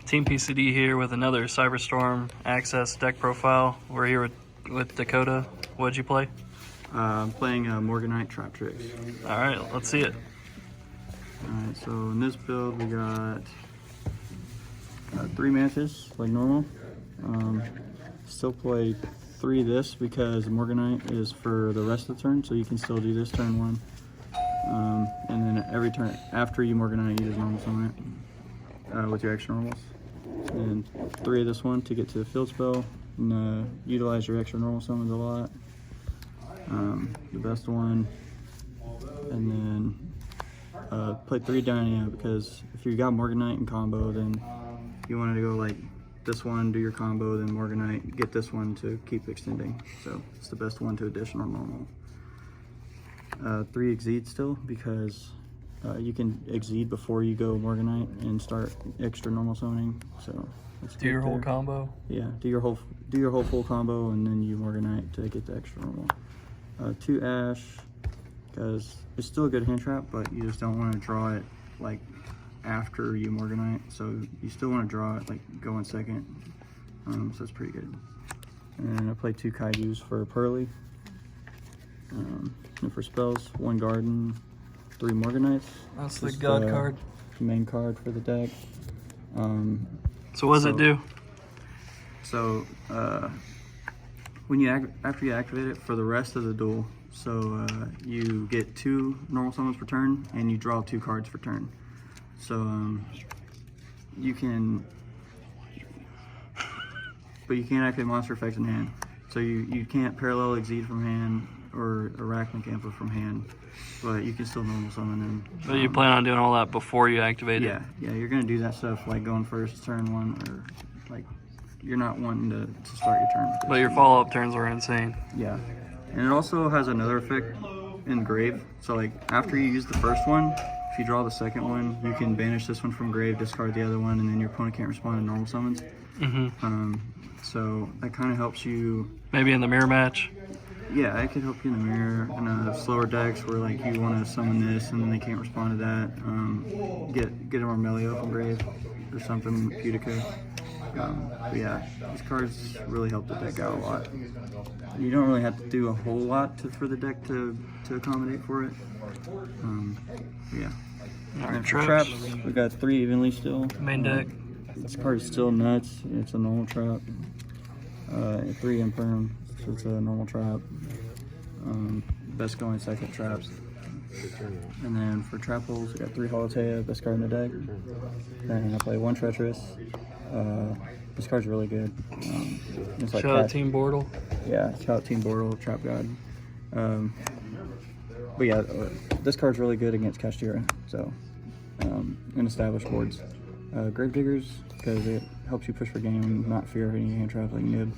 Team PCD here with another Cyberstorm Access deck profile. We're here with Dakota. What'd you play? I'm playing Morganite Traptrix. All right, let's see it. Alright, so in this build we got 3 Mantis, like normal. Still play 3 this because Morganite is for the rest of the turn, so you can still do this turn 1. And then every turn after you Morganite, you just normal summon it with your extra normals. And 3 of this one to get to the field spell and utilize your extra normal summons a lot. The best one, and then play 3 Dynamo because if you got Morganite in combo, then you wanted to go like this one, do your combo, then Morganite, get this one to keep extending. So it's the best one to additional normal. 3 Exceed still because you can Exceed before you go Morganite and start extra normal summoning. So let's do your whole combo. Yeah, do your whole full combo, and then you Morganite to get the extra normal. 2 Ash because it's still a good hand trap, but you just don't want to draw it like after you Morganite. So you still want to draw it like go in second. So it's pretty good. And I play 2 Kaijus for Pearly. And for spells, 1 Garden, 3 Morganites. That's the God card. Main card for the deck. So what does it do? So when you after you activate it for the rest of the duel, so you get 2 normal summons per turn, and you draw 2 cards per turn. So you can, but you can't activate monster effects in hand. So you can't parallel Exceed from hand or Arachnic Amper from hand, but you can still normal summon them. But you plan on doing all that before you activate it? Yeah, you're gonna do that stuff like going first, turn 1, or like you're not wanting to start your turn with this. But your follow-up turns are insane. Yeah, and it also has another effect in Grave. So like after you use the first one, if you draw the second one, you can banish this one from Grave, discard the other one, and then your opponent can't respond to normal summons. So that kind of helps you. Maybe in the mirror match? Yeah, it could help you in the mirror. In slower decks where like you want to summon this and then they can't respond to that. Get a Marmelio from Grave or something, Putica. But yeah, these cards really help the deck out a lot. You don't really have to do a whole lot for the deck to accommodate for it. Yeah. And for traps, we got 3 evenly still. Main deck. This card is still nuts. It's a normal trap. 3 Imperm, so it's a normal trap. Best going second traps. And then for trap holes, we got 3 Holotea, best card in the deck. Then I play 1 Treacherous. This card's really good. It's like shout out Team Bortle. Yeah, shout out Team Bortle, Trap God. But yeah, this card's really good against Kashtira, so in established boards. Gravediggers, because it helps you push for game and not fear any hand traps like Nib.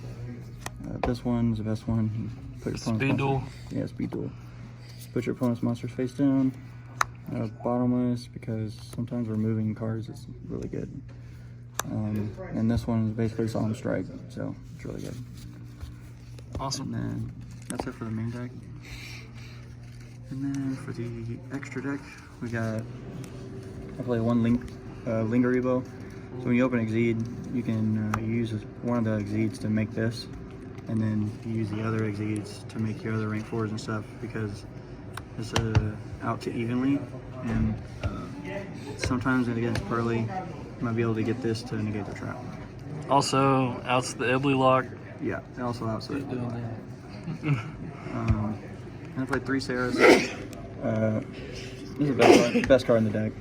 This one's the best one. Put your Speed duel. Yeah, speed duel. Put your opponent's monsters face down. Bottomless, because sometimes removing cards is really good. And this one is basically Solemn Strike, so it's really good. Awesome. And then that's it for the main deck. And then for the extra deck, we got, I play 1 Linger Ebo. So when you open Exceed, you can use one of the Exceeds to make this, and then you use the other Exceeds to make your other rank 4s and stuff, because it's out to evenly, and sometimes against Pearly, you might be able to get this to negate the trap. Also, outs the Ibly lock. Yeah, it also outs the Ibly lock. And I played 3 Sarahs. This is the best card in the deck.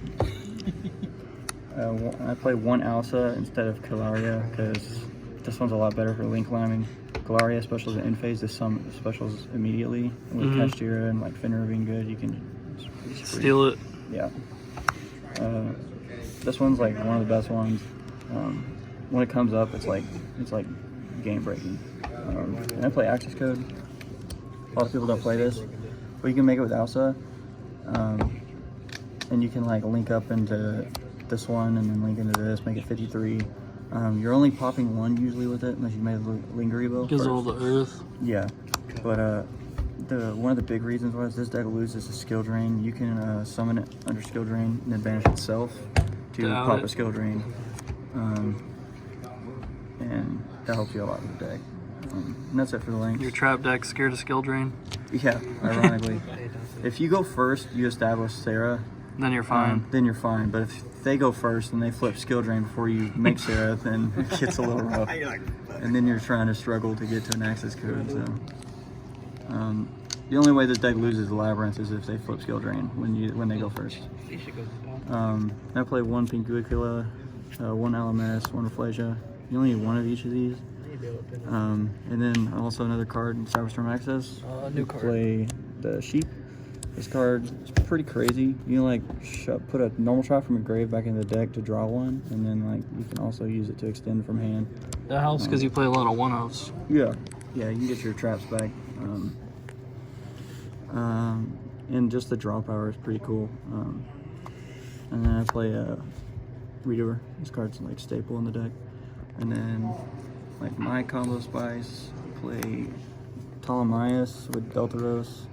I play 1 Alsa instead of Kilaria because this one's a lot better for link climbing. Kilaria specials in phase, this some specials immediately. And with Kashtira and like Fenrir being good, you can steal it. Yeah. This one's like one of the best ones. When it comes up, it's like game breaking. And I play Access Code. A lot of people don't play this, but you can make it with Alsa, and you can like link up into this one and then link into this, make it 53. You're only popping 1 usually with it, unless you made a Linger Ebo. Gives all the earth. Yeah, but one of the big reasons why this deck loses is skill drain. You can summon it under skill drain and then banish itself to pop a skill drain. that helps you a lot with the deck. And that's it for the link. Your trap deck scared of skill drain? Yeah, ironically. If you go first, you establish Sarah. Then you're fine. Then you're fine. But if they go first and they flip skill drain before you make Sarah, then it gets a little rough. And then you're trying to struggle to get to an access code. So, the only way this deck loses the labyrinth is if they flip skill drain when they go first. I play one Pink Guicula, one LMS, one Rafflesia. You only need one of each of these. And then also another card in Cyberstorm Access. New card. Play the Sheep. This card is pretty crazy. You can like put a normal trap from a grave back in the deck to draw one, and then like you can also use it to extend from hand. That helps because you play a lot of one-offs. Yeah, you can get your traps back. And just the draw power is pretty cool. And then I play a Redoer. This card's like staple in the deck. And then like my combo spice, play Ptolemaeus with Deltaros.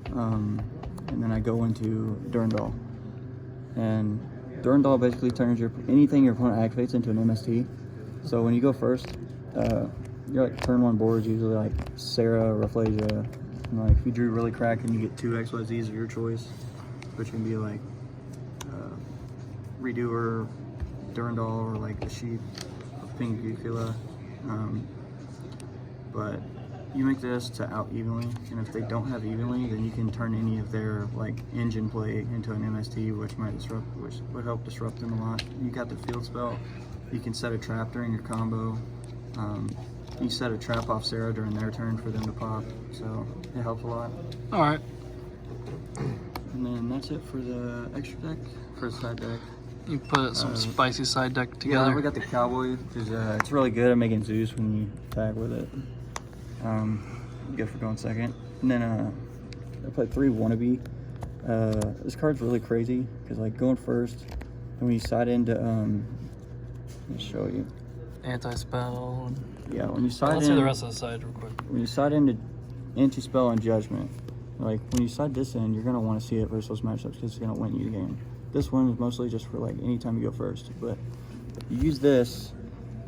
And then I go into Durandal. And Durandal basically turns anything your opponent activates into an MST. So when you go first, you're like turn one boards, usually like Sarah, Rafflesia. And like if you drew really cracking, you get 2 XYZs of your choice, which can be like Redoer, Durandal, or like the Sheep of Pink Guicula. But you make this to out evenly, and if they don't have evenly, then you can turn any of their like engine play into an MST, which would help disrupt them a lot. You got the field spell. You can set a trap during your combo. You set a trap off Sarah during their turn for them to pop, so it helps a lot. All right. And then that's it for the extra deck, for the side deck. You put some spicy side deck together. Yeah, we got the Cowboy, because it's really good at making Zeus when you attack with it. Good for going second. And then I played 3 Wannabe. This card's really crazy, because like going first, and when you side into, let me show you. Anti-spell. Yeah, when you side Let's in, see the rest of the side real quick. when you side into anti-spell and judgment, like when you side this in, you're gonna want to see it versus those matchups because it's gonna win you the game. This one is mostly just for like anytime you go first, but you use this,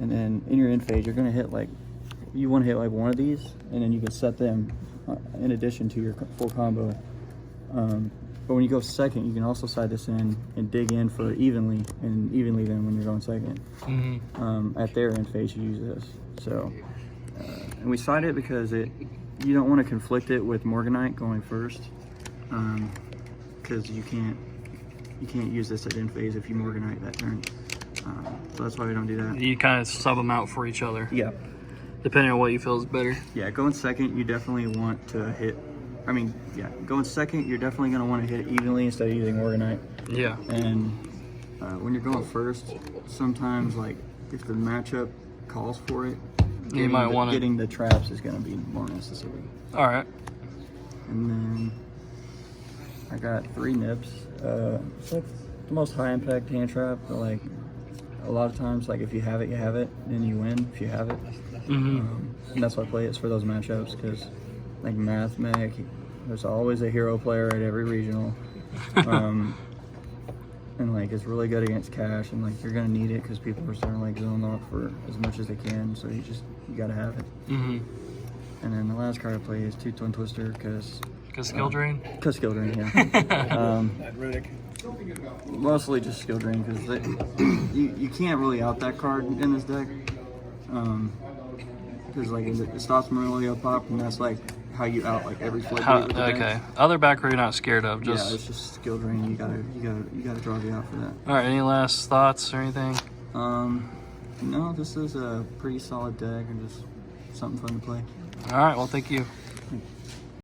and then in your end phase, you're gonna hit like, you want to hit like one of these, and then you can set them in addition to your full combo. But when you go second, you can also side this in and dig in for evenly, and evenly then when you're going second. At their end phase, you use this. So, and we side it because you don't want to conflict it with Morganite going first, because you can't use this at end phase if you Morganite that turn. So that's why we don't do that. You kind of sub them out for each other. Yeah. Depending on what you feel is better. Yeah, going second, you definitely want to hit. Going second, you're definitely going to want to hit evenly instead of using Morganite. Yeah. And when you're going first, sometimes like if the matchup calls for it, you might want getting the traps is going to be more necessary. All right. And then I got 3 nips. It's like the most high impact hand trap, but like a lot of times, like if you have it, you have it, then you win if you have it. And that's why I play it, for those matchups, because like Math Mech, there's always a hero player at every regional. And like it's really good against cash, and like you're gonna need it because people are starting to like zone off for as much as they can, so you gotta have it. And then the last card I play is 2 Twin Twister because skill drain? Because skill drain, yeah. Mostly just skill drain, because you can't really out that card in this deck. Because like it stops Marilio pop, and that's like how you out like every floodgate with the Okay. deck. Other backer you're not scared of. Yeah, it's just skill drain. You gotta draw the out for that. All right. Any last thoughts or anything? No, this is a pretty solid deck and just something fun to play. All right. Well, thank you.